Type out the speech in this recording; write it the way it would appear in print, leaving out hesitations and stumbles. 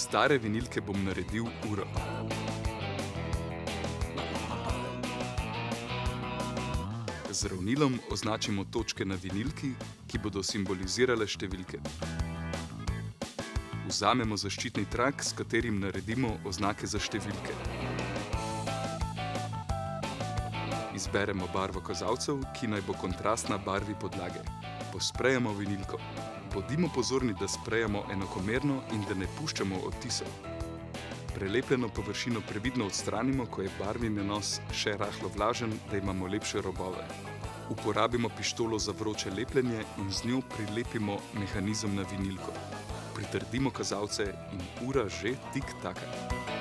stare vinilke bom naredil uro. Z ravnilom označimo točke na vinilki, ki bodo simbolizirale številke. Vzamemo zaščitni trak, s katerim naredimo oznake za številke. Izberemo barvo kazalcev, ki naj bo kontrastna barvi podlage. Posprejemo vinilko. Bodimo pozorni, da sprejemo enakomerno in da ne puščamo odtisov. Prelepljeno površino previdno odstranimo, ko je barvni nanos še rahlo vlažen, da imamo lepše robove. Uporabimo pištolo za vroče lepljenje in z njo prilepimo mehanizem na vinilko. Pritrdimo kazalce in ura že tik-taka.